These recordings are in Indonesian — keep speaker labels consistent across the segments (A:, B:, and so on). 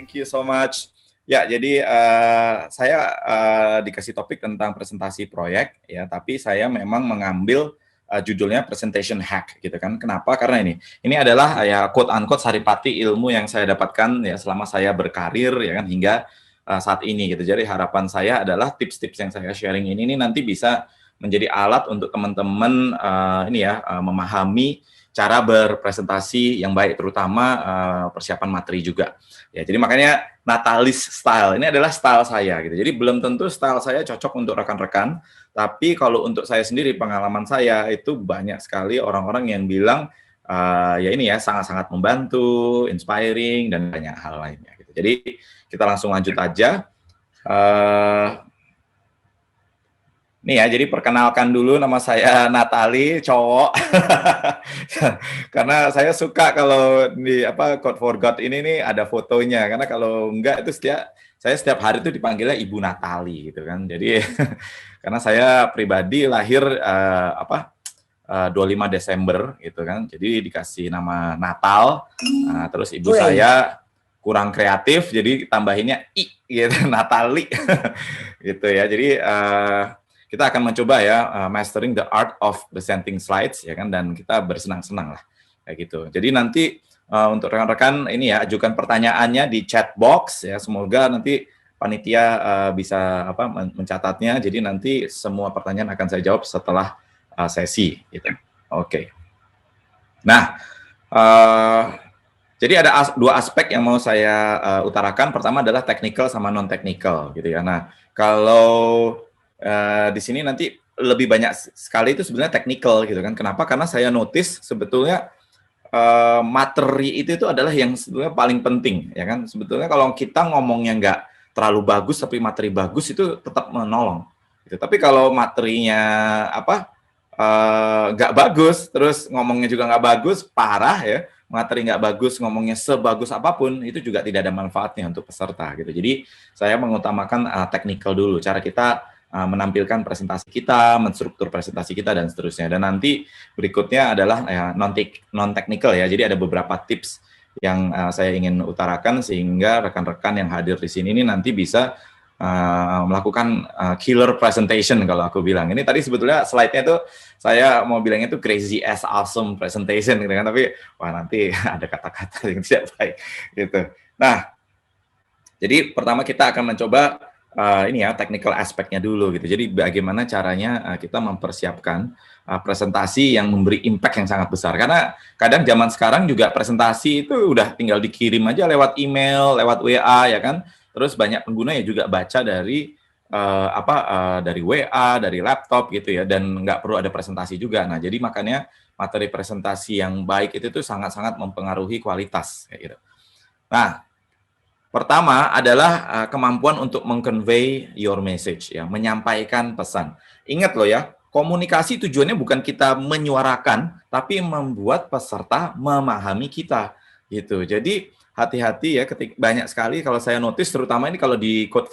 A: Thank you so much. Ya, jadi saya dikasih topik tentang presentasi proyek, ya, tapi saya memang mengambil judulnya presentation hack, gitu kan? Kenapa? Karena ini adalah ya quote unquote saripati ilmu yang saya dapatkan ya selama saya berkarir, ya kan, hingga saat ini, gitu. Jadi harapan saya adalah tips-tips yang saya sharing ini nanti bisa menjadi alat untuk teman-teman memahami cara berpresentasi yang baik, terutama persiapan materi juga. Ya, jadi makanya Natalis style ini adalah style saya gitu. Jadi belum tentu style saya cocok untuk rekan-rekan, tapi kalau untuk saya sendiri, pengalaman saya itu banyak sekali orang-orang yang bilang ya ini ya sangat-sangat membantu, inspiring dan banyak hal lainnya gitu. Jadi kita langsung lanjut aja. Nih ya, jadi perkenalkan dulu, nama saya Natali, cowok. Karena saya suka kalau di Code for God ini nih ada fotonya, karena kalau enggak itu saya setiap hari itu dipanggilnya Ibu Natali gitu kan. Jadi karena saya pribadi lahir 25 Desember gitu kan. Jadi dikasih nama Natal. Terus ibu saya kurang kreatif, jadi tambahinnya I gitu, Natali. Gitu ya. Jadi kita akan mencoba ya mastering the art of presenting slides ya kan, dan kita bersenang-senang lah kayak gitu. Jadi nanti untuk rekan-rekan ini ya ajukan pertanyaannya di chat box ya, semoga nanti panitia bisa mencatatnya. Jadi nanti semua pertanyaan akan saya jawab setelah sesi gitu. Oke. Nah, jadi ada dua aspek yang mau saya utarakan. Pertama adalah technical sama non technical gitu ya. Nah, kalau di sini nanti lebih banyak sekali itu sebenarnya technical gitu kan. Kenapa? Karena saya notice sebetulnya materi itu adalah yang sebetulnya paling penting ya kan. Sebetulnya kalau kita ngomongnya nggak terlalu bagus tapi materi bagus itu tetap menolong. Gitu. Tapi kalau materinya nggak bagus, terus ngomongnya juga nggak bagus, parah ya. Materi nggak bagus, ngomongnya sebagus apapun, itu juga tidak ada manfaatnya untuk peserta gitu. Jadi saya mengutamakan technical dulu, cara kita menampilkan presentasi kita, menstruktur presentasi kita dan seterusnya. Dan nanti berikutnya adalah non technical ya. Jadi ada beberapa tips yang saya ingin utarakan sehingga rekan-rekan yang hadir di sini ini nanti bisa melakukan killer presentation kalau aku bilang. Ini tadi sebetulnya slide-nya itu saya mau bilangnya itu crazy as awesome presentation gitu kan, tapi wah nanti ada kata-kata yang tidak baik gitu. Nah, jadi pertama kita akan mencoba technical aspeknya dulu gitu. Jadi bagaimana caranya kita mempersiapkan presentasi yang memberi impact yang sangat besar. Karena kadang zaman sekarang juga presentasi itu udah tinggal dikirim aja lewat email, lewat WA ya kan. Terus banyak pengguna yang juga baca dari dari WA, dari laptop gitu ya, dan nggak perlu ada presentasi juga. Nah, jadi makanya materi presentasi yang baik itu tuh sangat-sangat mempengaruhi kualitas kayak gitu. Nah, pertama adalah kemampuan untuk meng-convey your message ya, menyampaikan pesan. Ingat loh ya, komunikasi tujuannya bukan kita menyuarakan, tapi membuat peserta memahami kita gitu. Jadi hati-hati ya, ketika banyak sekali kalau saya notice, terutama ini kalau di Code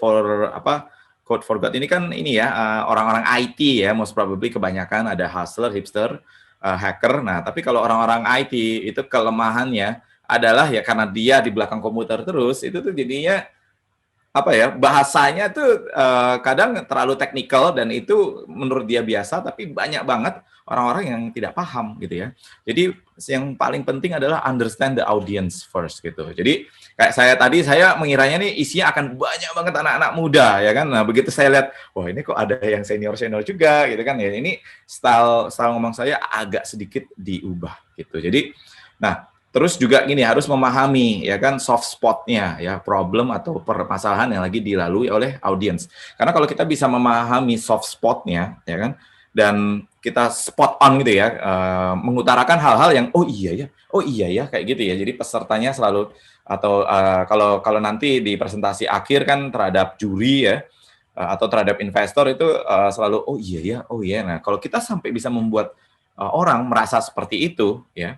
A: for God ini kan ini ya orang-orang IT ya, most probably kebanyakan ada hustler, hipster, hacker. Nah, tapi kalau orang-orang IT itu kelemahannya adalah ya karena dia di belakang komputer terus, itu tuh jadinya bahasanya tuh kadang terlalu teknikal dan itu menurut dia biasa, tapi banyak banget orang-orang yang tidak paham gitu ya. Jadi yang paling penting adalah understand the audience first gitu. Jadi kayak saya mengiranya nih isinya akan banyak banget anak-anak muda ya kan. Nah, begitu saya lihat, wah ini kok ada yang senior-senior juga gitu kan ya. Ini style ngomong saya agak sedikit diubah gitu. Jadi terus juga gini, harus memahami ya kan soft spot-nya ya, problem atau permasalahan yang lagi dilalui oleh audiens. Karena kalau kita bisa memahami soft spot-nya ya kan, dan kita spot on gitu ya, mengutarakan hal-hal yang oh iya ya kayak gitu ya. Jadi pesertanya selalu atau kalau nanti di presentasi akhir kan terhadap juri ya atau terhadap investor itu selalu oh iya ya. Nah, kalau kita sampai bisa membuat orang merasa seperti itu ya,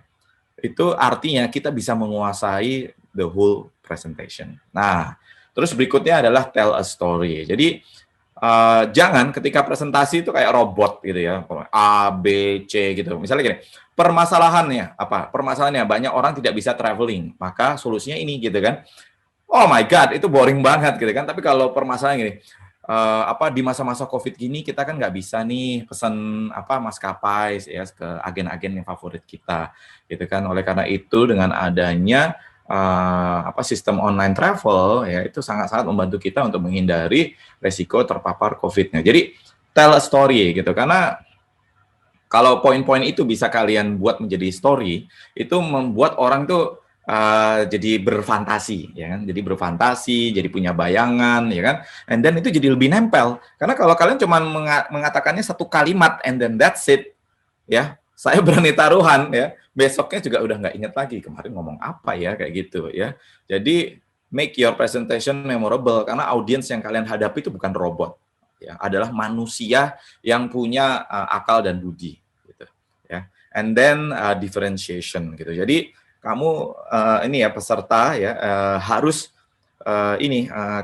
A: itu artinya kita bisa menguasai the whole presentation. Nah, terus berikutnya adalah tell a story. Jadi jangan ketika presentasi itu kayak robot gitu ya, A, B, C gitu. Misalnya gini, permasalahannya banyak orang tidak bisa traveling, maka solusinya ini gitu kan. oh my God, itu boring banget gitu kan. Tapi kalau permasalahan gini, di masa-masa COVID gini kita kan nggak bisa nih pesan maskapai ya ke agen-agen yang favorit kita, gitu kan. Oleh karena itu dengan adanya sistem online travel ya itu sangat-sangat membantu kita untuk menghindari resiko terpapar COVID-nya. Jadi tell a story gitu, karena kalau poin-poin itu bisa kalian buat menjadi story, itu membuat orang tuh jadi berfantasi, ya kan? Jadi berfantasi, jadi punya bayangan, ya kan? And then itu jadi lebih nempel. Karena kalau kalian cuma mengatakannya satu kalimat and then that's it, ya, saya berani taruhan, ya, besoknya juga udah nggak inget lagi kemarin ngomong apa ya, kayak gitu, ya. Jadi make your presentation memorable karena audiens yang kalian hadapi itu bukan robot, ya, adalah manusia yang punya akal dan budi, gitu, ya. And then differentiation, gitu. Jadi kamu ini ya peserta ya harus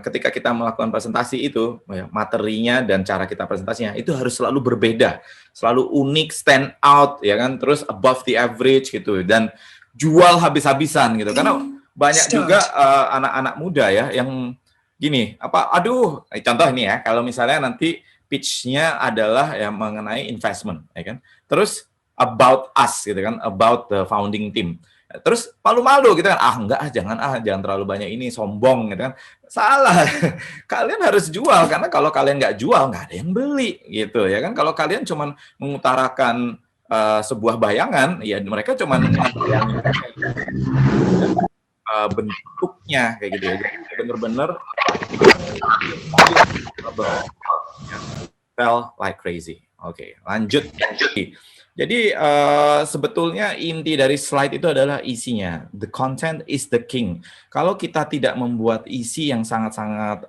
A: ketika kita melakukan presentasi itu ya, materinya dan cara kita presentasinya itu harus selalu berbeda, selalu unik, stand out ya kan, terus above the average gitu dan jual habis-habisan gitu. Karena banyak juga anak-anak muda ya yang gini, contoh ini ya, kalau misalnya nanti pitch-nya adalah ya mengenai investment ya kan. Terus about us gitu kan, about the founding team. Terus malu-malu gitu kan, jangan terlalu banyak ini, sombong gitu kan. Salah, kalian harus jual, karena kalau kalian nggak jual, nggak ada yang beli gitu ya kan. Kalau kalian cuma mengutarakan sebuah bayangan, ya mereka cuma bentuknya kayak gitu ya. Jadi bener-bener fell like crazy. Oke, lanjut. Jadi sebetulnya inti dari slide itu adalah isinya. The content is the king. Kalau kita tidak membuat isi yang sangat-sangat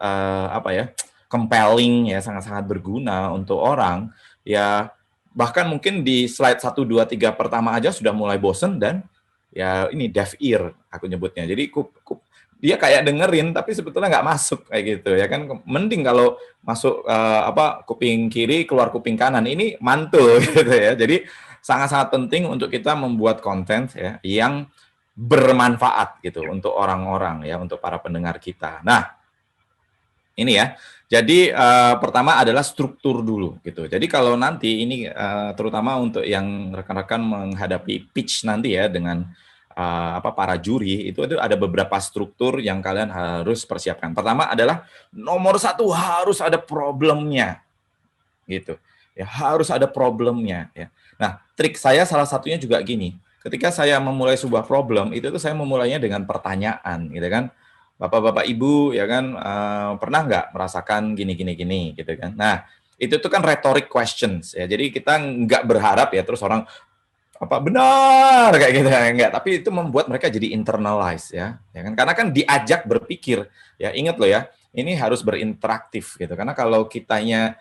A: compelling ya, sangat-sangat berguna untuk orang, ya bahkan mungkin di slide 1, 2, 3 pertama aja sudah mulai bosen dan ya ini deaf ear aku nyebutnya. Jadi dia kayak dengerin tapi sebetulnya nggak masuk kayak gitu ya kan. Mending kalau masuk kuping kiri keluar kuping kanan, ini mantul gitu ya. Jadi sangat-sangat penting untuk kita membuat konten ya yang bermanfaat gitu untuk orang-orang ya, untuk para pendengar kita. Nah, ini ya. Jadi pertama adalah struktur dulu gitu. Jadi kalau nanti ini terutama untuk yang rekan-rekan menghadapi pitch nanti ya dengan para juri, itu ada beberapa struktur yang kalian harus persiapkan. Pertama adalah nomor 1 harus ada problemnya, gitu. Ya harus ada problemnya. Ya. Nah, trik saya salah satunya juga gini. Ketika saya memulai sebuah problem, itu tuh saya memulainya dengan pertanyaan, gitu kan. Bapak-bapak, Ibu, ya kan pernah nggak merasakan gini, gitu kan. Nah, itu tuh kan rhetoric questions ya. Jadi kita nggak berharap ya terus orang benar kayak gitu ya, enggak, tapi itu membuat mereka jadi internalize ya kan, karena kan diajak berpikir ya. Ingat loh ya, ini harus berinteraktif gitu, karena kalau kitanya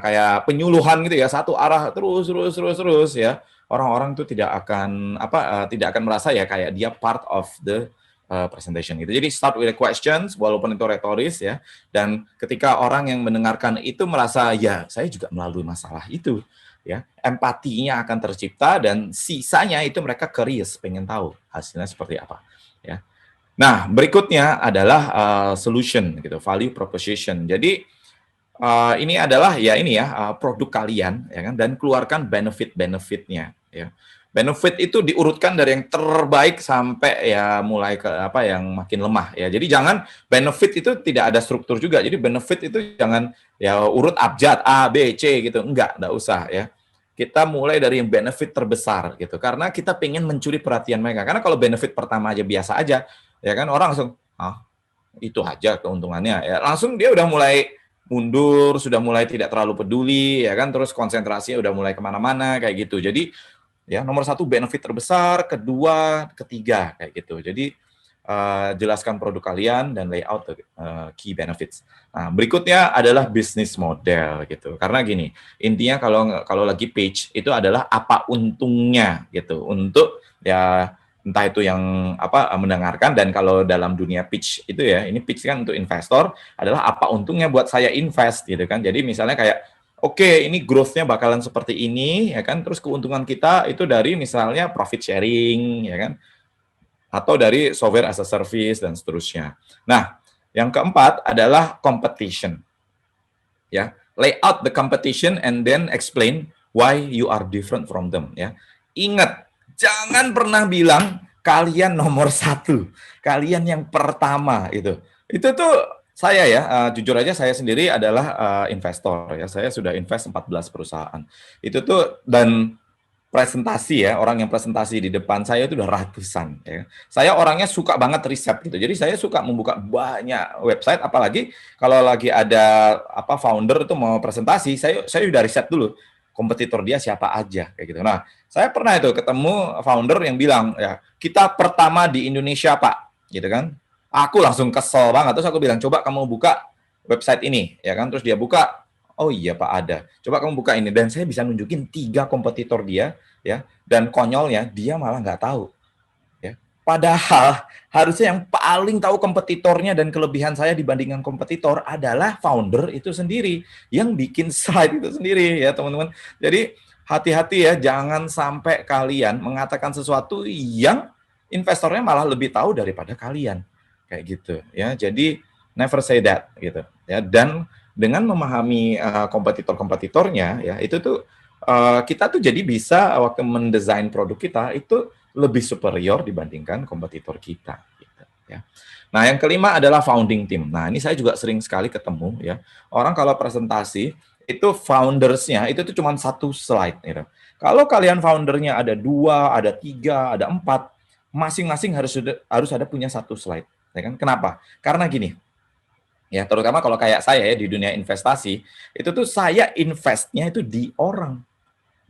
A: kayak penyuluhan gitu ya, satu arah terus ya, orang-orang tuh tidak akan merasa ya kayak dia part of the presentation gitu. Jadi start with the questions walaupun itu retoris ya, dan ketika orang yang mendengarkan itu merasa ya saya juga melalui masalah itu ya, empatinya akan tercipta dan sisanya itu mereka curious, pengen tahu hasilnya seperti apa ya. Nah, berikutnya adalah solution gitu, value proposition. Jadi ini adalah produk kalian ya kan, dan keluarkan benefit-benefitnya ya. Benefit itu diurutkan dari yang terbaik sampai ya mulai ke yang makin lemah ya. Jadi jangan benefit itu tidak ada struktur juga. Jadi benefit itu jangan ya urut abjad A, B, C gitu. Enggak usah ya. Kita mulai dari yang benefit terbesar gitu. Karena kita pengen mencuri perhatian mereka. Karena kalau benefit pertama aja biasa aja, ya kan orang langsung, itu aja keuntungannya. Ya langsung dia udah mulai mundur, sudah mulai tidak terlalu peduli, ya kan. Terus konsentrasinya udah mulai kemana-mana kayak gitu. Jadi ya nomor 1 benefit terbesar, kedua, ketiga kayak gitu. Jadi jelaskan produk kalian dan layout key benefits. Nah, berikutnya adalah business model gitu. Karena gini, intinya kalau lagi pitch itu adalah apa untungnya gitu untuk ya entah itu yang mendengarkan, dan kalau dalam dunia pitch itu ya, ini pitch kan untuk investor, adalah apa untungnya buat saya invest gitu kan. Jadi misalnya kayak oke, ini growth-nya bakalan seperti ini ya kan, terus keuntungan kita itu dari misalnya profit sharing ya kan, atau dari software as a service dan seterusnya. Nah, Yang keempat adalah competition. Ya, lay out the competition and then explain why you are different from them. Ya, ingat, jangan pernah bilang kalian nomor satu, kalian yang pertama itu. Itu tuh saya ya, jujur aja saya sendiri adalah investor ya. Saya sudah invest 14 perusahaan. Itu tuh dan presentasi ya, orang yang presentasi di depan saya itu udah ratusan ya. Saya orangnya suka banget riset gitu. Jadi saya suka membuka banyak website, apalagi kalau lagi ada apa founder itu mau presentasi, saya udah riset dulu kompetitor dia siapa aja kayak gitu. Nah, saya pernah itu ketemu founder yang bilang ya, "Kita pertama di Indonesia, Pak." Gitu kan. Aku langsung kesel banget, terus aku bilang, "Coba kamu buka website ini." Ya kan, terus dia buka, "Oh iya Pak, ada. Coba kamu buka ini." Dan saya bisa nunjukin 3 kompetitor dia, ya. Dan konyolnya dia malah nggak tahu, ya. Padahal harusnya yang paling tahu kompetitornya dan kelebihan saya dibandingkan kompetitor adalah founder itu sendiri yang bikin slide itu sendiri, ya teman-teman. Jadi hati-hati ya, jangan sampai kalian mengatakan sesuatu yang investornya malah lebih tahu daripada kalian, kayak gitu, ya. Jadi never say that, gitu, ya. Dan dengan memahami kompetitor-kompetitornya, ya itu tuh kita tuh jadi bisa waktu mendesain produk kita itu lebih superior dibandingkan kompetitor kita. Gitu, ya. Nah, yang kelima adalah founding team. Nah, ini saya juga sering sekali ketemu ya. Orang kalau presentasi itu foundersnya itu tuh cuma satu slide. Gitu. Kalau kalian foundernya ada 2, ada 3, ada 4, masing-masing harus ada punya satu slide. Ya kan? Kenapa? Karena gini, ya terutama kalau kayak saya ya di dunia investasi, itu tuh saya investnya itu di orang,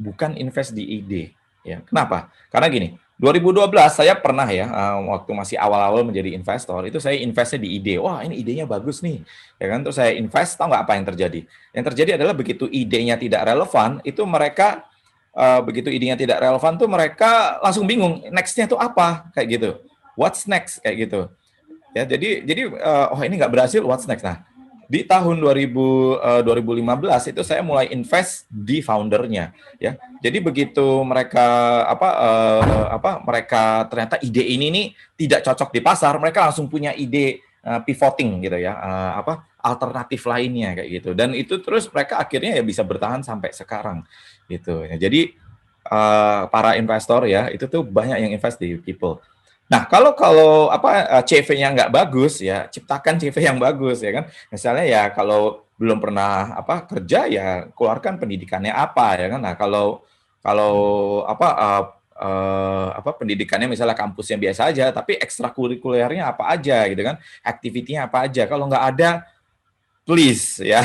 A: bukan invest di ide. Ya, kenapa? Karena gini, 2012 saya pernah ya, waktu masih awal-awal menjadi investor, itu saya investnya di ide. Wah, ini idenya bagus nih. Ya kan, terus saya invest, tahu nggak apa yang terjadi? Yang terjadi adalah begitu idenya tidak relevan, itu mereka, begitu idenya tidak relevan tuh mereka langsung bingung, next-nya tuh apa? Kayak gitu. What's next? Kayak gitu. Ya, jadi oh ini nggak berhasil, what's next? Nah, di tahun 2015 itu saya mulai invest di foundernya, ya. Jadi begitu mereka mereka ternyata ide ini nih tidak cocok di pasar, mereka langsung punya ide pivoting gitu ya, alternatif lainnya kayak gitu. Dan itu terus mereka akhirnya ya bisa bertahan sampai sekarang gitu. Ya, jadi para investor ya itu tuh banyak yang invest di people. Nah, kalau kalau CV-nya nggak bagus ya, ciptakan CV yang bagus ya kan. Misalnya ya kalau belum pernah kerja ya keluarkan pendidikannya apa ya kan. Nah, kalau kalau pendidikannya misalnya kampusnya biasa aja, tapi ekstrakurikulernya apa aja gitu kan, activity-nya apa aja. Kalau nggak ada, please ya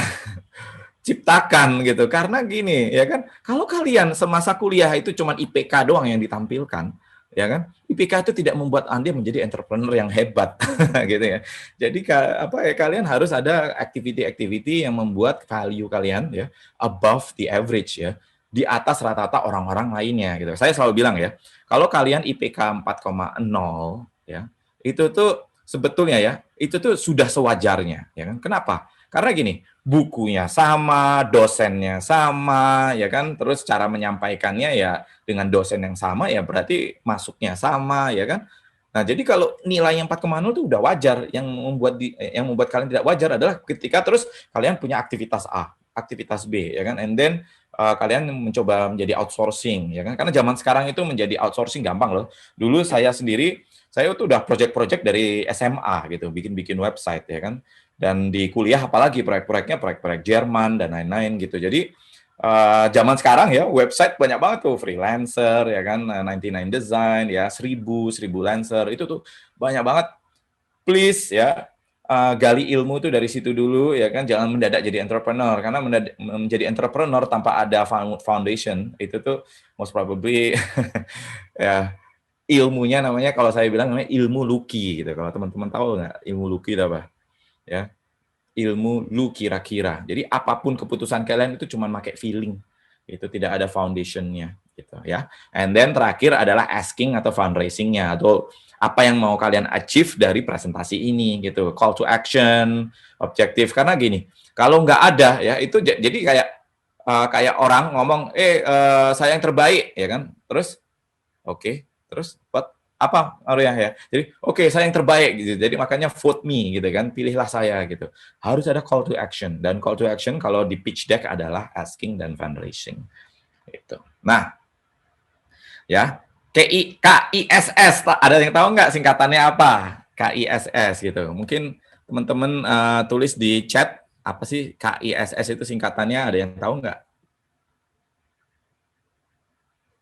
A: ciptakan gitu. Karena gini, ya kan, kalau kalian semasa kuliah itu cuma IPK doang yang ditampilkan, ya kan, IPK itu tidak membuat Anda menjadi entrepreneur yang hebat, gitu ya. Jadi kalian harus ada activity-activity yang membuat value kalian ya above the average ya, di atas rata-rata orang-orang lainnya gitu. Saya selalu bilang ya, kalau kalian IPK 4,0 ya, itu tuh sebetulnya ya, itu tuh sudah sewajarnya, ya kan. Kenapa? Karena gini, bukunya sama, dosennya sama, ya kan, terus cara menyampaikannya ya dengan dosen yang sama, ya berarti masuknya sama, ya kan. Nah, jadi kalau nilai yang 4,0 itu udah wajar, yang membuat kalian tidak wajar adalah ketika terus kalian punya aktivitas A, aktivitas B, ya kan, and then kalian mencoba menjadi outsourcing, ya kan, karena zaman sekarang itu menjadi outsourcing gampang loh. Dulu saya sendiri, saya tuh udah project-project dari SMA gitu, bikin-bikin website, ya kan, dan di kuliah apalagi proyek-proyeknya proyek-proyek Jerman dan lain-lain gitu. Jadi zaman sekarang ya website banyak banget tuh freelancer ya kan, 99 Design ya, 1000 Lancer itu tuh banyak banget. Please ya gali ilmu tuh dari situ dulu ya kan, jangan mendadak jadi entrepreneur karena menjadi entrepreneur tanpa ada foundation itu tuh most probably ya ilmunya namanya kalau saya bilang namanya ilmu Lucky gitu. Kalau teman-teman tahu nggak ilmu Lucky itu apa? Ya, ilmu lu kira-kira. Jadi apapun keputusan kalian itu cuma pakai feeling. Itu tidak ada foundation-nya gitu ya. And then terakhir adalah asking atau fundraising-nya atau apa yang mau kalian achieve dari presentasi ini gitu. Call to action, objektif karena gini, kalau nggak ada ya itu jadi kayak orang ngomong saya yang terbaik ya kan. Terus oke, terus what? apa Arya ya. Jadi oke, saya yang terbaik gitu. Jadi makanya vote me gitu kan, pilihlah saya gitu. Harus ada call to action, dan call to action kalau di pitch deck adalah asking dan fundraising gitu. Nah, ya, KISS, ada yang tahu nggak singkatannya apa? KISS gitu. Mungkin teman-teman tulis di chat apa sih KISS itu singkatannya, ada yang tahu nggak?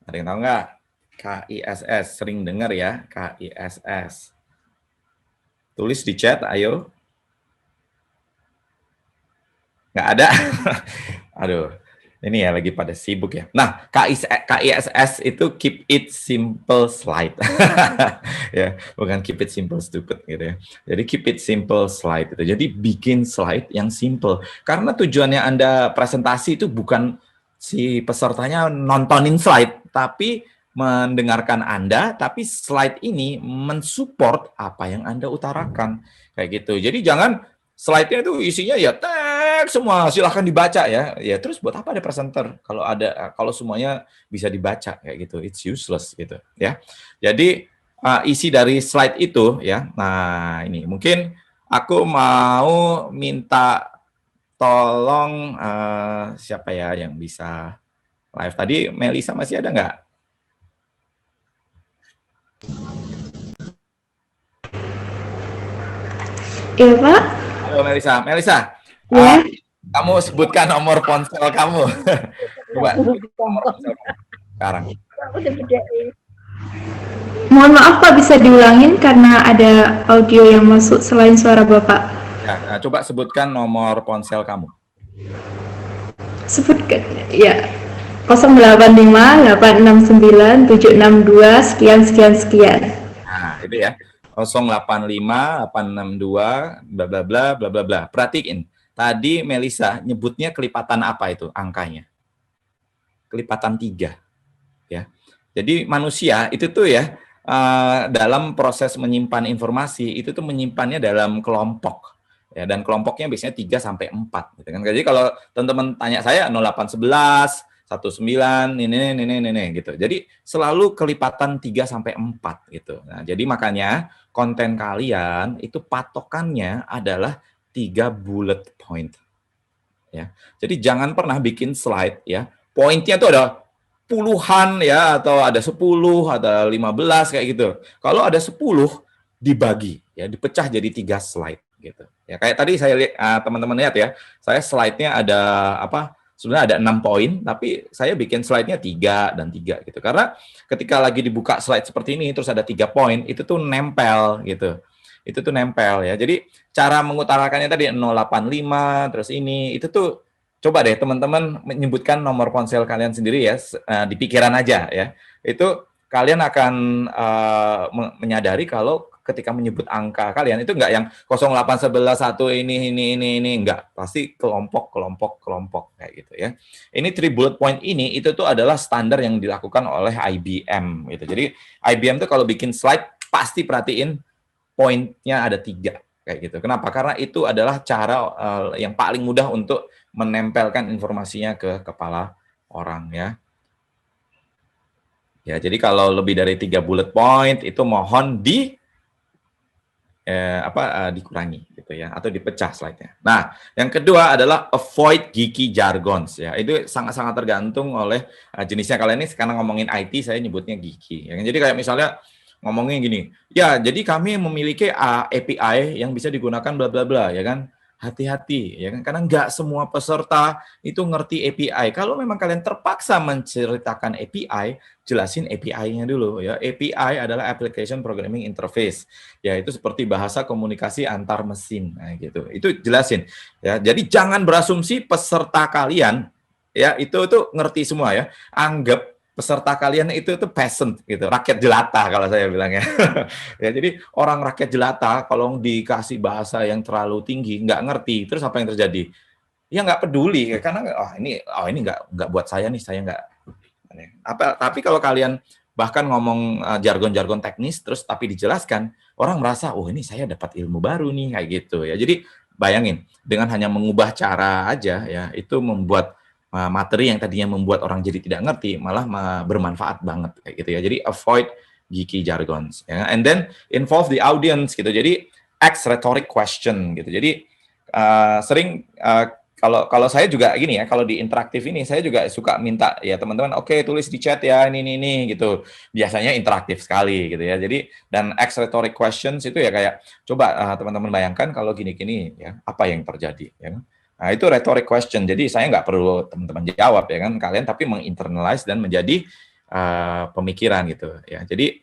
A: Ada yang tahu nggak? KISS, sering dengar ya, KISS. Tulis di chat, ayo. Nggak ada? Aduh, ini ya lagi pada sibuk ya. Nah, KISS itu keep it simple slide. Ya, bukan keep it simple stupid gitu ya. Jadi keep it simple slide itu. Jadi bikin slide yang simple. Karena tujuannya Anda presentasi itu bukan si pesertanya nontonin slide, tapi mendengarkan Anda, tapi slide ini mensupport apa yang Anda utarakan. Kayak gitu. Jadi jangan slide-nya itu isinya ya teks semua, silahkan dibaca ya. Ya terus buat apa ada presenter kalau semuanya bisa dibaca kayak gitu, it's useless gitu ya. Jadi isi dari slide itu ya. Nah, ini mungkin aku mau minta tolong siapa ya yang bisa live tadi. Melisa masih ada nggak?
B: Iya, Pak.
A: Halo Melisa. Melisa,
B: Ya.
A: kamu sebutkan nomor ponsel kamu. Coba nomor ponsel kamu sekarang.
B: Mohon maaf Pak, bisa diulangin karena ada audio yang masuk selain suara Bapak.
A: Ya, coba sebutkan nomor ponsel kamu.
B: Sebutkan, ya. 085 869 762 sekian sekian sekian.
A: Nah, itu ya. 085 862 bla bla bla bla bla bla. Perhatiin. Tadi Melisa nyebutnya kelipatan apa itu angkanya? Kelipatan 3 ya. Jadi manusia itu tuh ya dalam proses menyimpan informasi itu tuh menyimpannya dalam kelompok. Ya, dan kelompoknya biasanya 3 sampai 4 gitu kan. Jadi kalau teman-teman tanya saya 0811 19 ini gitu. Jadi selalu kelipatan 3 sampai 4 gitu. Nah, jadi makanya konten kalian itu patokannya adalah 3 bullet point. Ya. Jadi jangan pernah bikin slide ya. Poinnya tuh ada puluhan ya, atau ada 10, ada 15 kayak gitu. Kalau ada 10 dibagi ya, dipecah jadi 3 slide gitu. Ya kayak tadi saya lihat teman-teman lihat ya, saya slide-nya ada apa? Sebenarnya ada 6 poin, tapi saya bikin slide-nya 3 dan 3 gitu. Karena ketika lagi dibuka slide seperti ini terus ada 3 poin, itu tuh nempel gitu. Itu tuh nempel ya. Jadi cara mengutarakannya tadi 085 terus ini itu tuh coba deh teman-teman menyebutkan nomor ponsel kalian sendiri ya, di pikiran aja ya. Itu kalian akan menyadari kalau ketika menyebut angka kalian itu enggak yang 08111 ini enggak, pasti kelompok kayak gitu ya. Ini 3 bullet point ini itu tuh adalah standar yang dilakukan oleh IBM gitu. Jadi IBM tuh kalau bikin slide pasti perhatiin poinnya ada 3 kayak gitu. Kenapa? Karena itu adalah cara yang paling mudah untuk menempelkan informasinya ke kepala orang ya. Ya, jadi kalau lebih dari 3 bullet point itu mohon dikurangi gitu ya, atau dipecah slide-nya. Nah, yang kedua adalah avoid geeky jargons ya. Itu sangat-sangat tergantung oleh jenisnya. Kalau ini sekarang ngomongin IT saya nyebutnya geeky. Ya. Jadi kayak misalnya ngomongin gini, ya jadi kami memiliki API yang bisa digunakan bla bla bla ya kan. Hati-hati ya kan, karena nggak semua peserta itu ngerti API. Kalau memang kalian terpaksa menceritakan API, jelasin API-nya dulu ya. API adalah Application Programming Interface. Ya, itu seperti bahasa komunikasi antar mesin. Nah, gitu. Itu jelasin ya. Jadi jangan berasumsi peserta kalian ya itu tuh ngerti semua ya. Anggap peserta kalian itu tuh peasant gitu, rakyat jelata kalau saya bilangnya. Ya, jadi orang rakyat jelata kalau dikasih bahasa yang terlalu tinggi nggak ngerti, terus apa yang terjadi? Ya nggak peduli karena ini nggak buat saya nih, saya nggak. Tapi kalau kalian bahkan ngomong jargon-jargon teknis terus tapi dijelaskan, orang merasa oh ini saya dapat ilmu baru nih kayak gitu ya. Jadi bayangin dengan hanya mengubah cara aja ya itu membuat materi yang tadinya membuat orang jadi tidak ngerti malah bermanfaat banget kayak gitu ya. Jadi avoid geeky jargons, ya. And then involve the audience gitu. Jadi ask rhetoric question gitu. Jadi sering kalau saya juga gini ya, kalau di interaktif ini saya juga suka minta ya teman-teman, oke, tulis di chat ya ini gitu. Biasanya interaktif sekali gitu ya. Jadi dan ask rhetoric questions itu ya kayak coba teman-teman bayangkan kalau gini-gini ya, apa yang terjadi ya. Nah, itu rhetoric question. Jadi saya nggak perlu teman-teman jawab ya kan, kalian tapi menginternalize dan menjadi pemikiran gitu ya. Jadi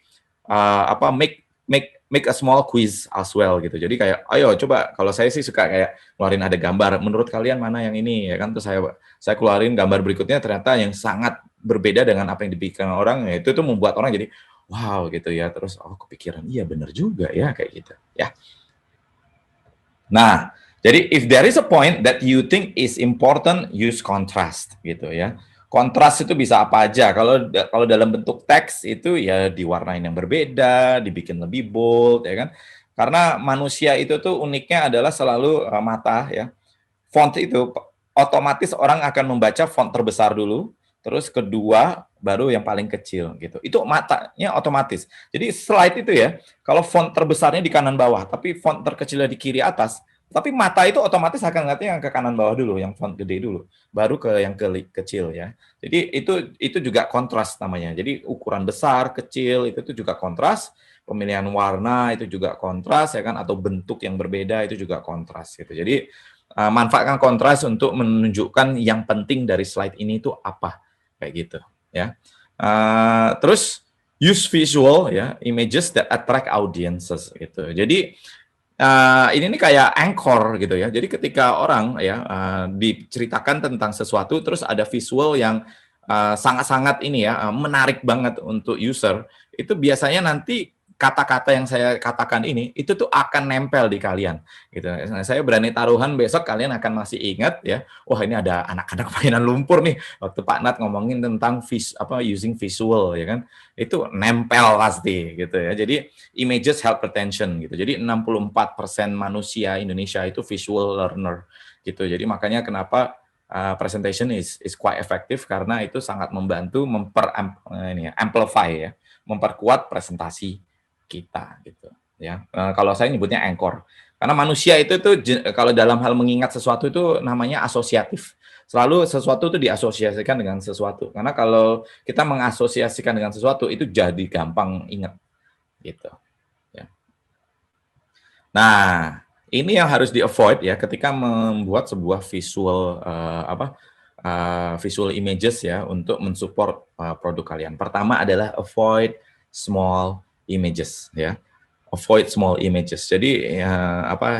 A: make a small quiz as well gitu. Jadi kayak ayo coba, kalau saya sih suka kayak keluarin ada gambar, menurut kalian mana yang ini ya kan, terus saya keluarin gambar berikutnya ternyata yang sangat berbeda dengan apa yang dipikirkan orang, ya itu tuh membuat orang jadi wow gitu ya, terus oh kepikiran iya benar juga ya kayak gitu ya. Nah, jadi if there is a point that you think is important, use contrast gitu ya. Kontras itu bisa apa aja. Kalau dalam bentuk teks itu ya diwarnain yang berbeda, dibikin lebih bold ya kan. Karena manusia itu tuh uniknya adalah selalu mata ya. Font itu otomatis orang akan membaca font terbesar dulu, terus kedua baru yang paling kecil gitu. Itu matanya otomatis. Jadi slide itu ya, kalau font terbesarnya di kanan bawah, tapi font terkecilnya di kiri atas, tapi mata itu otomatis akan ngeliatnya yang ke kanan bawah dulu, yang font gede dulu, baru ke yang kecil ya. Jadi itu juga kontras namanya. Jadi ukuran besar, kecil itu tuh juga kontras. Pemilihan warna itu juga kontras ya kan, atau bentuk yang berbeda itu juga kontras gitu. Jadi manfaatkan kontras untuk menunjukkan yang penting dari slide ini itu apa kayak gitu ya. Terus use visual ya, images that attract audiences gitu. Jadi ini nih kayak anchor gitu ya. Jadi ketika orang ya diceritakan tentang sesuatu, terus ada visual yang sangat-sangat ini ya menarik banget untuk user, itu biasanya nanti kata-kata yang saya katakan ini itu tuh akan nempel di kalian gitu. Nah, saya berani taruhan besok kalian akan masih ingat ya. Wah, ini ada anak-anak mainan lumpur nih waktu Pak Nat ngomongin tentang using visual ya kan. Itu nempel pasti gitu ya. Jadi images help retention gitu. Jadi 64% manusia Indonesia itu visual learner gitu. Jadi makanya kenapa presentation is quite effective, karena itu sangat membantu amplify ya, memperkuat presentasi kita gitu ya. Kalau saya nyebutnya anchor. Karena manusia itu tuh kalau dalam hal mengingat sesuatu itu namanya asosiatif. Selalu sesuatu itu diasosiasikan dengan sesuatu. Karena kalau kita mengasosiasikan dengan sesuatu itu jadi gampang ingat gitu ya. Nah, ini yang harus di-avoid ya ketika membuat sebuah visual visual images ya untuk mensupport produk kalian. Pertama adalah avoid small images ya. Avoid small images. Jadi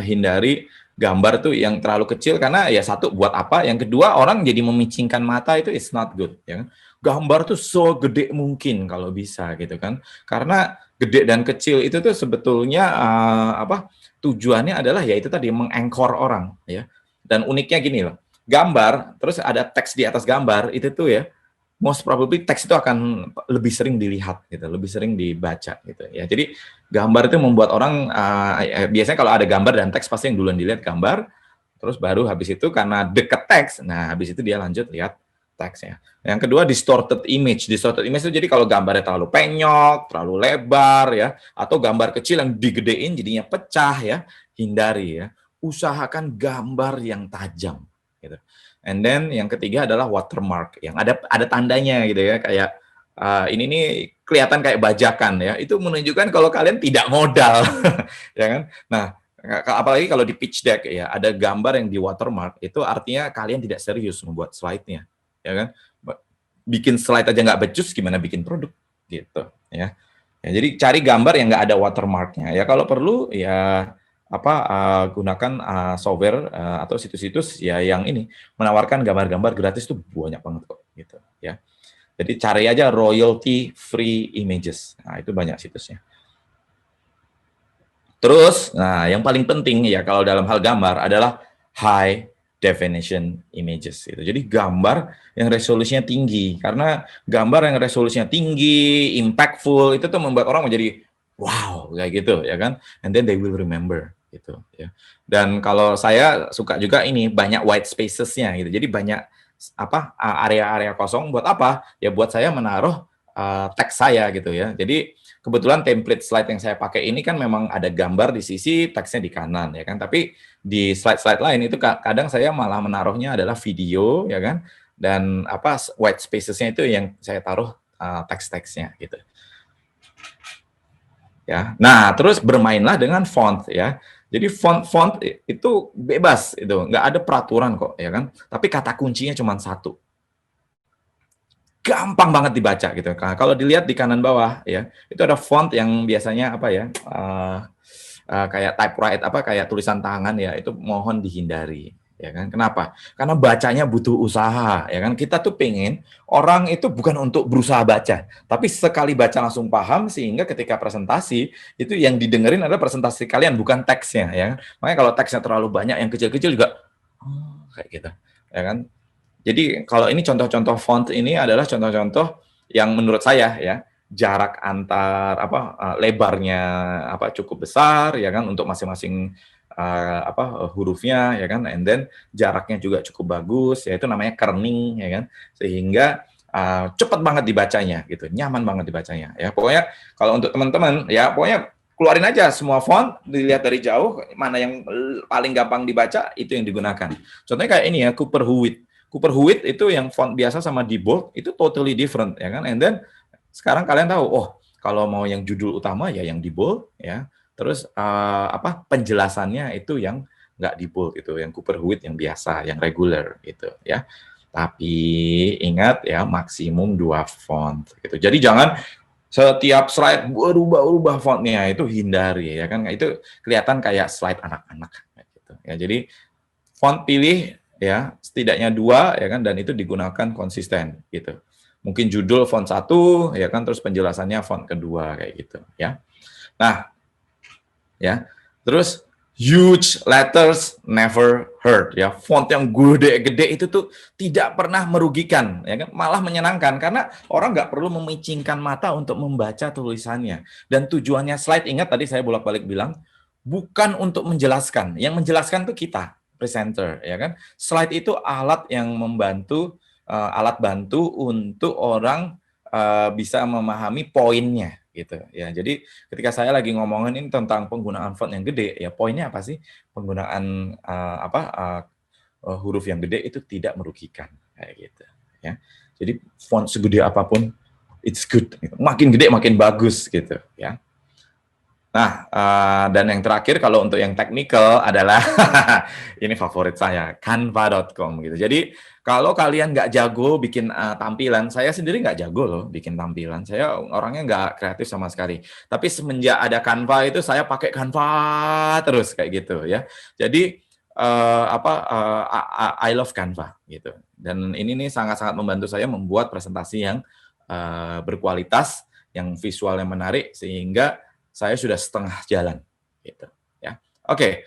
A: hindari gambar tuh yang terlalu kecil, karena ya satu buat apa, yang kedua orang jadi memicingkan mata, itu is not good ya. Gambar tuh so gede mungkin kalau bisa gitu kan. Karena gede dan kecil itu tuh sebetulnya tujuannya adalah ya itu tadi mengangkor orang ya. Dan uniknya gini loh. Gambar terus ada teks di atas gambar itu tuh ya, most probably teks itu akan lebih sering dilihat gitu, lebih sering dibaca gitu ya. Jadi gambar itu membuat orang biasanya kalau ada gambar dan teks pasti yang duluan dilihat gambar, terus baru habis itu karena deket teks, nah habis itu dia lanjut lihat teksnya. Yang kedua distorted image. Distorted image itu jadi kalau gambarnya terlalu penyok, terlalu lebar ya, atau gambar kecil yang digedein jadinya pecah ya, hindari ya. Usahakan gambar yang tajam gitu. And then yang ketiga adalah watermark, yang ada tandanya gitu ya, kayak ini nih kelihatan kayak bajakan ya, itu menunjukkan kalau kalian tidak modal ya kan. Nah, apalagi kalau di pitch deck ya ada gambar yang di watermark, itu artinya kalian tidak serius membuat slide-nya ya kan. Bikin slide aja nggak becus, gimana bikin produk gitu ya. Jadi cari gambar yang nggak ada watermark-nya ya. Kalau perlu ya gunakan software atau situs-situs ya yang ini menawarkan gambar-gambar gratis tuh banyak banget kok gitu ya. Jadi cari aja royalty free images. Nah, itu banyak situsnya. Terus, nah yang paling penting ya kalau dalam hal gambar adalah high definition images gitu. Jadi gambar yang resolusinya tinggi, karena gambar yang resolusinya tinggi, impactful itu tuh membuat orang menjadi wow kayak gitu ya kan. And then they will remember gitu ya. Dan kalau saya suka juga ini banyak white spaces-nya gitu. Jadi banyak area-area kosong buat apa? Ya buat saya menaruh teks saya gitu ya. Jadi kebetulan template slide yang saya pakai ini kan memang ada gambar di sisi, teksnya di kanan, ya kan. Tapi di slide-slide lain itu kadang saya malah menaruhnya adalah video, ya kan. Dan white spaces-nya itu yang saya taruh teks-teksnya gitu. Ya. Nah, terus bermainlah dengan font ya. Jadi font itu bebas itu, nggak ada peraturan kok, ya kan. Tapi kata kuncinya cuma satu. Gampang banget dibaca gitu. Nah, kalau dilihat di kanan bawah ya, itu ada font yang biasanya kayak typewrite kayak tulisan tangan ya, itu mohon dihindari. Ya kan? Kenapa? Karena bacanya butuh usaha, ya kan? Kita tuh pengen orang itu bukan untuk berusaha baca, tapi sekali baca langsung paham sehingga ketika presentasi itu yang didengerin adalah presentasi kalian bukan teksnya, ya. Makanya kalau teksnya terlalu banyak yang kecil-kecil juga kayak gitu, ya kan? Jadi kalau ini contoh-contoh font ini adalah contoh-contoh yang menurut saya ya jarak antar lebarnya cukup besar ya kan untuk masing-masing hurufnya ya kan, and then jaraknya juga cukup bagus, yaitu namanya kerning ya kan, sehingga cepat banget dibacanya gitu, nyaman banget dibacanya ya. Pokoknya kalau untuk teman-teman ya pokoknya keluarin aja semua font, dilihat dari jauh mana yang paling gampang dibaca itu yang digunakan. Contohnya kayak ini ya, Cooper Hewitt itu yang font biasa sama di bold itu totally different ya kan, and then sekarang kalian tahu kalau mau yang judul utama ya yang di bold ya. Terus penjelasannya itu yang nggak di bold itu, yang Cooper Hewitt yang biasa, yang regular gitu ya. Tapi ingat ya maksimum 2 font gitu. Jadi jangan setiap slide berubah-ubah fontnya, itu hindari ya kan. Itu kelihatan kayak slide anak-anak gitu. Ya, jadi font pilih ya setidaknya 2 ya kan, dan itu digunakan konsisten gitu. Mungkin judul font 1 ya kan, terus penjelasannya font kedua kayak gitu ya. Nah, ya. Terus huge letters never hurt ya. Font yang gede-gede itu tuh tidak pernah merugikan ya kan, malah menyenangkan karena orang nggak perlu memicingkan mata untuk membaca tulisannya. Dan tujuannya slide, ingat tadi saya bolak-balik bilang, bukan untuk menjelaskan. Yang menjelaskan tuh kita, presenter ya kan. Slide itu alat yang membantu alat bantu untuk orang bisa memahami poinnya gitu ya. Jadi ketika saya lagi ngomongin ini tentang penggunaan font yang gede ya, poinnya apa sih? Penggunaan huruf yang gede itu tidak merugikan kayak gitu ya. Jadi font segede apapun it's good, makin gede makin bagus gitu ya. Nah, dan yang terakhir kalau untuk yang technical adalah ini favorit saya, canva.com gitu. Jadi kalau kalian nggak jago bikin tampilan, saya sendiri nggak jago loh bikin tampilan. Saya orangnya nggak kreatif sama sekali. Tapi semenjak ada Canva itu saya pakai Canva terus kayak gitu ya. Jadi I love Canva gitu. Dan ini nih sangat-sangat membantu saya membuat presentasi yang berkualitas, yang visualnya menarik, sehingga saya sudah setengah jalan gitu ya. Oke.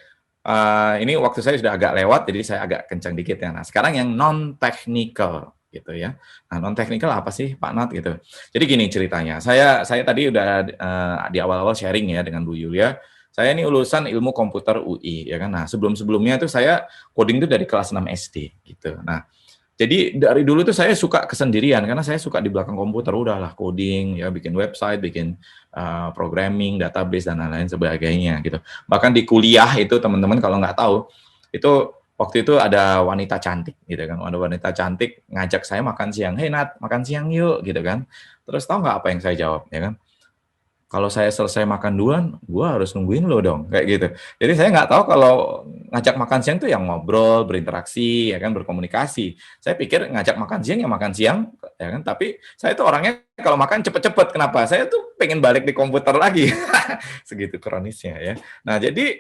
A: Ini waktu saya sudah agak lewat, jadi saya agak kencang dikit ya. Nah, sekarang yang non-technical gitu ya. Nah, non-technical apa sih Pak Nat gitu. Jadi gini ceritanya, saya tadi udah di awal-awal sharing ya dengan Bu Yulia. Saya ini lulusan ilmu komputer UI ya kan. Nah, sebelum-sebelumnya itu saya coding itu dari kelas 6 SD gitu. Nah, jadi dari dulu tuh saya suka kesendirian karena saya suka di belakang komputer, udahlah coding ya, bikin website, bikin programming, database dan lain-lain sebagainya gitu. Bahkan di kuliah itu teman-teman kalau nggak tahu, itu waktu itu ada wanita cantik gitu kan, ada wanita cantik ngajak saya makan siang, "Hey Nat, makan siang yuk," gitu kan. Terus tahu nggak apa yang saya jawab ya kan? Kalau saya selesai makan duluan, gua harus nungguin lo dong, kayak gitu. Jadi saya nggak tahu kalau ngajak makan siang tuh yang ngobrol, berinteraksi, ya kan, berkomunikasi. Saya pikir ngajak makan siang, ya kan. Tapi saya tuh orangnya kalau makan cepet-cepet. Kenapa? Saya tuh pengen balik di komputer lagi. Segitu kronisnya ya. Nah jadi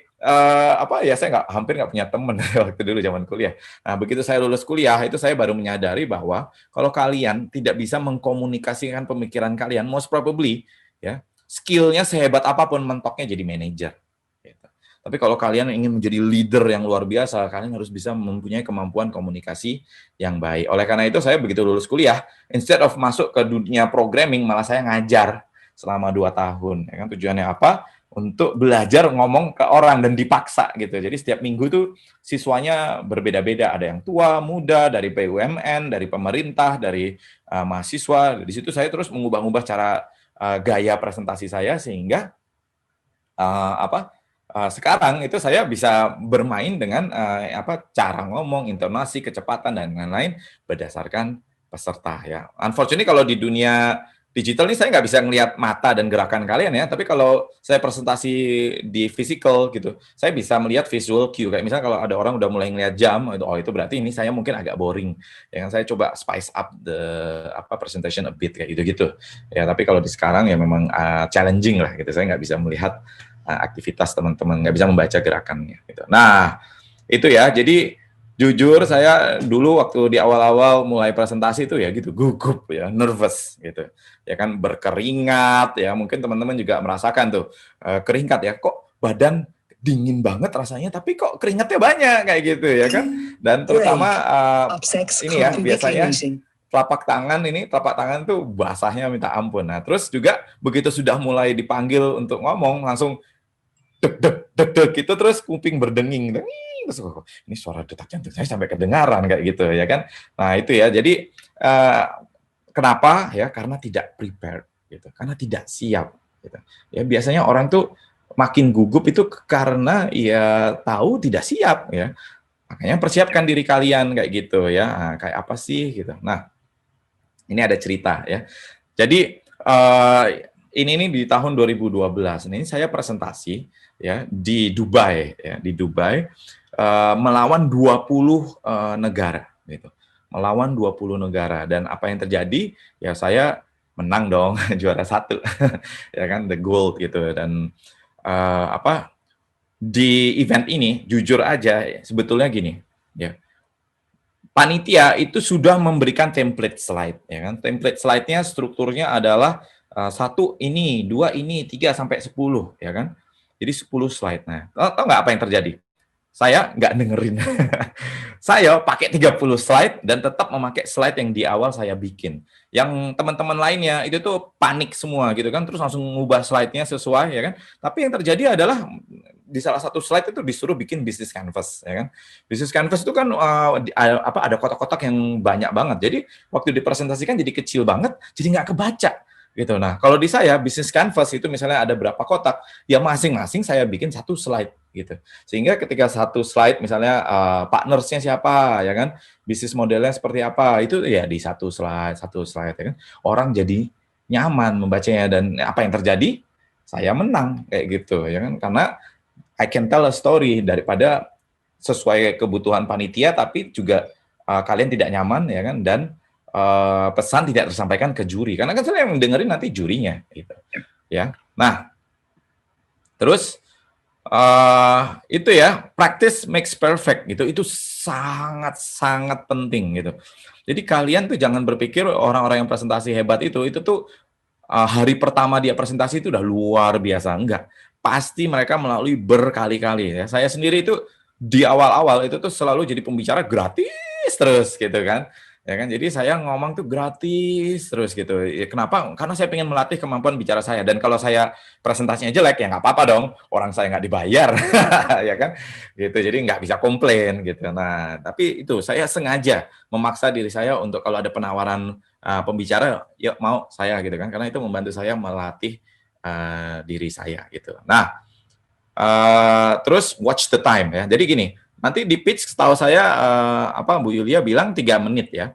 A: saya hampir nggak punya teman waktu dulu zaman kuliah. Nah begitu saya lulus kuliah itu saya baru menyadari bahwa kalau kalian tidak bisa mengkomunikasikan pemikiran kalian, most probably ya skill-nya sehebat apapun, mentoknya jadi manajer. Gitu. Tapi kalau kalian ingin menjadi leader yang luar biasa, kalian harus bisa mempunyai kemampuan komunikasi yang baik. Oleh karena itu, saya begitu lulus kuliah, instead of masuk ke dunia programming, malah saya ngajar selama 2 tahun. Ya kan? Tujuannya apa? Untuk belajar ngomong ke orang dan dipaksa gitu. Jadi setiap minggu tuh siswanya berbeda-beda. Ada yang tua, muda, dari BUMN, dari pemerintah, dari mahasiswa. Di situ saya terus mengubah-ubah cara gaya presentasi saya sehingga sekarang itu saya bisa bermain dengan cara ngomong, intonasi, kecepatan dan lain-lain berdasarkan peserta ya. Unfortunately kalau di dunia digital ini saya nggak bisa ngelihat mata dan gerakan kalian ya, tapi kalau saya presentasi di physical gitu, saya bisa melihat visual cue. Kayak misalnya kalau ada orang udah mulai ngelihat jam, itu berarti ini saya mungkin agak boring. Ya kan saya coba spice up the presentation a bit kayak gitu-gitu. Ya, tapi kalau di sekarang ya memang challenging lah gitu. Saya nggak bisa melihat aktivitas teman-teman, nggak bisa membaca gerakannya. Gitu. Nah, itu ya. Jadi jujur saya dulu waktu di awal-awal mulai presentasi itu ya gitu gugup ya, nervous gitu. Ya kan berkeringat ya, mungkin teman-teman juga merasakan tuh keringat ya, kok badan dingin banget rasanya tapi kok keringatnya banyak kayak gitu ya kan. Dan terutama ini ya biasanya telapak tangan tuh basahnya minta ampun. Nah, terus juga begitu sudah mulai dipanggil untuk ngomong langsung deg deg deg deg gitu terus kuping berdenging. Terus ini suara detak jantung saya sampai kedengaran kayak gitu ya kan. Nah, itu ya. Jadi kenapa ya? Karena tidak prepared gitu. Karena tidak siap gitu. Ya biasanya orang tuh makin gugup itu karena ya tahu tidak siap ya. Makanya persiapkan diri kalian kayak gitu ya. Nah, kayak apa sih gitu. Nah, ini ada cerita ya. Jadi ini di tahun 2012. Ini saya presentasi ya di Dubai ya, di Dubai melawan 20 negara gitu. Melawan 20 negara dan apa yang terjadi? Ya saya menang dong, juara 1. Ya kan the gold gitu dan di event ini jujur aja sebetulnya gini, ya. Panitia itu sudah memberikan template slide ya kan. Template slide-nya strukturnya adalah 1 ini, 2 ini, 3 sampai 10 ya kan. Jadi 10 slide. Nah, tahu nggak apa yang terjadi? Saya nggak dengerin. Saya pakai 30 slide dan tetap memakai slide yang di awal saya bikin. Yang teman-teman lainnya itu tuh panik semua gitu kan, terus langsung ngubah slide-nya sesuai ya kan. Tapi yang terjadi adalah di salah satu slide itu disuruh bikin business canvas ya kan. Business canvas itu kan ada kotak-kotak yang banyak banget. Jadi waktu dipresentasikan jadi kecil banget, jadi nggak kebaca gitu. Nah, kalau di saya business canvas itu misalnya ada berapa kotak, ya masing-masing saya bikin 1 slide gitu. Sehingga ketika 1 slide misalnya partnersnya siapa ya kan, bisnis modelnya seperti apa, itu ya di 1 slide ya kan. Orang jadi nyaman membacanya dan apa yang terjadi? Saya menang kayak gitu ya kan. Karena I can tell a story daripada sesuai kebutuhan panitia tapi juga kalian tidak nyaman ya kan dan pesan tidak tersampaikan ke juri karena kan saya yang dengerin nanti jurinya gitu ya. Nah, terus itu ya practice makes perfect gitu, itu sangat penting gitu. Jadi kalian tuh jangan berpikir orang-orang yang presentasi hebat itu tuh hari pertama dia presentasi itu udah luar biasa, enggak. Pasti mereka melalui berkali-kali ya. Saya sendiri itu di awal-awal itu tuh selalu jadi pembicara gratis terus gitu kan. Ya kan, jadi saya ngomong tuh gratis terus gitu. Ya, kenapa? Karena saya pengen melatih kemampuan bicara saya. Dan kalau saya presentasinya jelek ya nggak apa-apa dong. Orang saya nggak dibayar, ya kan? Gitu. Jadi nggak bisa komplain gitu. Nah, tapi itu saya sengaja memaksa diri saya untuk kalau ada penawaran pembicara, yuk mau saya gitu kan? Karena itu membantu saya melatih diri saya gitu. Nah, terus watch the time ya. Jadi gini. Nanti di pitch setahu saya Bu Yulia bilang 3 menit ya.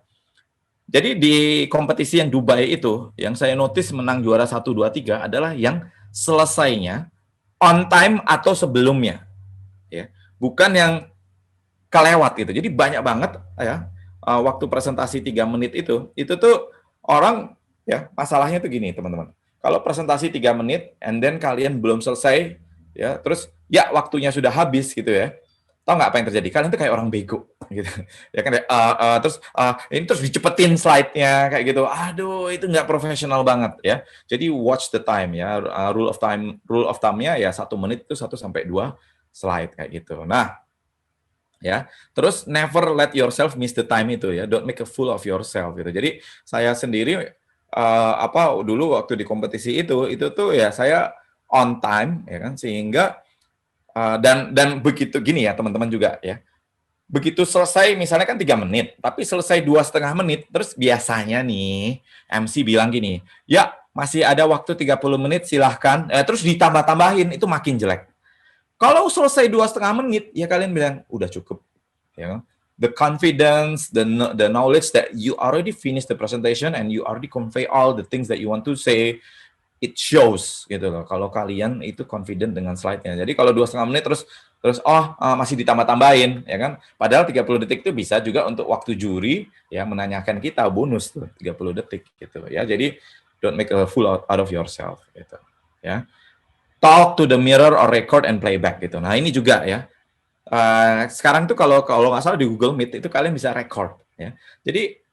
A: Jadi di kompetisi yang Dubai itu, yang saya notice menang juara 1, 2, 3 adalah yang selesainya on time atau sebelumnya. Ya. Bukan yang kelewat gitu. Jadi banyak banget ya waktu presentasi 3 menit itu tuh orang ya masalahnya tuh gini teman-teman. Kalau presentasi 3 menit and then kalian belum selesai ya, terus ya waktunya sudah habis gitu ya. Tahu nggak apa yang terjadi? Kalian tuh kayak orang bego gitu. Ya kan terus ini terus dicepetin slide-nya kayak gitu. Aduh, itu nggak profesional banget ya. Jadi watch the time ya. Rule of thumb-nya ya 1 menit itu 1 sampai 2 slide kayak gitu. Nah, ya. Terus never let yourself miss the time itu ya. Don't make a fool of yourself gitu. Jadi saya sendiri dulu waktu di kompetisi itu tuh ya saya on time ya kan sehingga dan begitu gini ya teman-teman juga ya. Begitu selesai misalnya kan 3 menit, tapi selesai 2,5 menit, terus biasanya nih MC bilang gini, ya masih ada waktu 30 menit, silahkan. Terus ditambah-tambahin, itu makin jelek. Kalau selesai 2,5 menit, ya kalian bilang, udah cukup. Ya kan? The confidence, the knowledge that you already finished the presentation and you already convey all the things that you want to say, it shows gitu loh. Kalau kalian itu confident dengan slide-nya. Jadi kalau 2,5 menit terus masih ditambah-tambahin, ya kan? Padahal 30 detik itu bisa juga untuk waktu juri ya menanyakan kita bonus tuh 30 detik gitu ya. Jadi don't make a fool out of yourself gitu ya. Talk to the mirror or record and playback gitu. Nah, ini juga ya. Sekarang tuh kalau nggak salah di Google Meet itu kalian bisa record ya. Jadi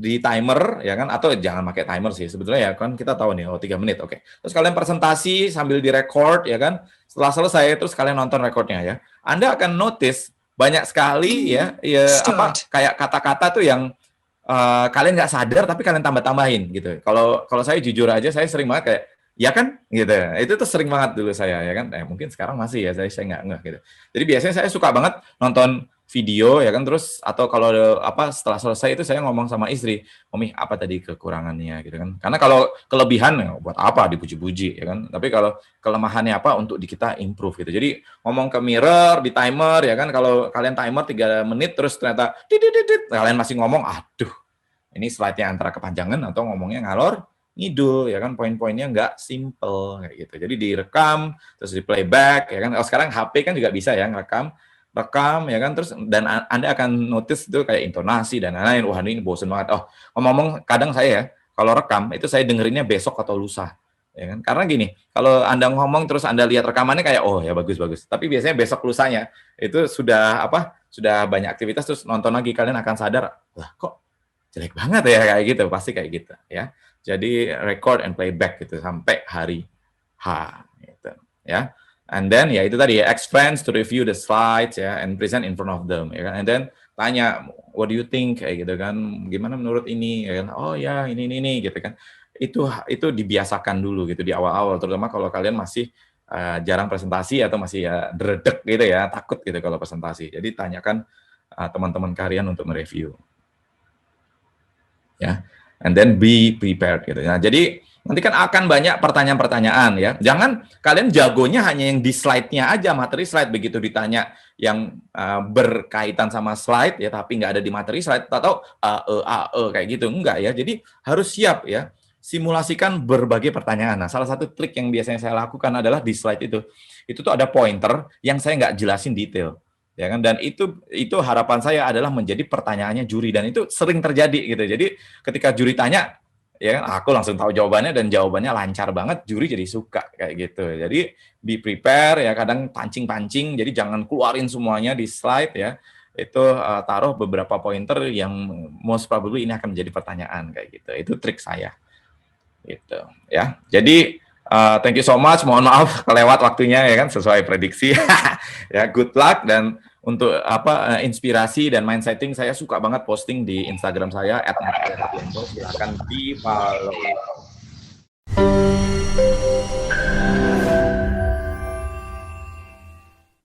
A: di timer ya kan, atau jangan pakai timer sih sebetulnya ya kan, kita tahu nih 3 menit oke. Terus kalian presentasi sambil direcord ya kan. Setelah selesai terus kalian nonton recordnya ya. Anda akan notice banyak sekali ya kayak kata-kata tuh yang kalian nggak sadar tapi kalian tambah-tambahin gitu. Kalau saya jujur aja saya sering banget kayak ya kan gitu. Itu tuh sering banget dulu saya ya kan. Mungkin sekarang masih ya saya nggak ngeh gitu. Jadi biasanya saya suka banget nonton video ya kan, terus atau kalau setelah selesai itu saya ngomong sama istri, "Mami, apa tadi kekurangannya?" gitu kan. Karena kalau kelebihan ya buat apa dipuji-puji ya kan. Tapi kalau kelemahannya apa untuk kita improve gitu. Jadi ngomong ke mirror, di timer ya kan, kalau kalian timer 3 menit terus ternyata kalian masih ngomong, aduh. Ini slide-nya antara kepanjangan atau ngomongnya ngalor ngidul ya kan, poin-poinnya nggak simple kayak gitu. Jadi direkam terus di playback ya kan. Sekarang HP kan juga bisa ya rekam ya kan, terus dan Anda akan notice itu kayak intonasi dan lain-lain. Wah, ini bosen banget. Ngomong-ngomong kadang saya ya kalau rekam itu saya dengerinnya besok atau lusa. Ya kan? Karena gini, kalau Anda ngomong terus Anda lihat rekamannya kayak ya bagus. Tapi biasanya besok lusanya itu sudah banyak aktivitas terus nonton lagi, kalian akan sadar, lah kok jelek banget ya kayak gitu, pasti kayak gitu ya. Jadi record and playback gitu sampai hari H gitu ya. And then ya itu tadi ya, ask friends to review the slides ya and present in front of them ya kan. And then tanya, what do you think kayak gitu kan, gimana menurut ini ya kan. Oh ya ini gitu kan. Itu dibiasakan dulu gitu di awal-awal, terutama kalau kalian masih jarang presentasi atau masih ya dredeg gitu ya, takut gitu kalau presentasi. Jadi tanyakan teman-teman kalian untuk mereview. Ya, and then be prepared gitu. Nah, jadi nanti kan akan banyak pertanyaan-pertanyaan ya. Jangan kalian jagonya hanya yang di slide-nya aja, materi slide, begitu ditanya yang berkaitan sama slide ya, tapi nggak ada di materi slide atau kayak gitu, enggak ya. Jadi harus siap ya. Simulasikan berbagai pertanyaan. Nah, salah satu trik yang biasanya saya lakukan adalah di slide itu tuh ada pointer yang saya nggak jelasin detail. Ya kan, dan itu harapan saya adalah menjadi pertanyaannya juri, dan itu sering terjadi gitu. Jadi ketika juri tanya ya kan, aku langsung tahu jawabannya dan jawabannya lancar banget, juri jadi suka kayak gitu. Jadi be prepare ya, kadang pancing-pancing, jadi jangan keluarin semuanya di slide ya. Itu taruh beberapa pointer yang most probably ini akan menjadi pertanyaan kayak gitu. Itu trik saya. Gitu ya. Jadi thank you so much. Mohon maaf kelewat waktunya ya kan, sesuai prediksi. Ya, good luck. Dan untuk inspirasi dan mind setting, saya suka banget posting di Instagram saya @nataliaradianto. Silakan di follow.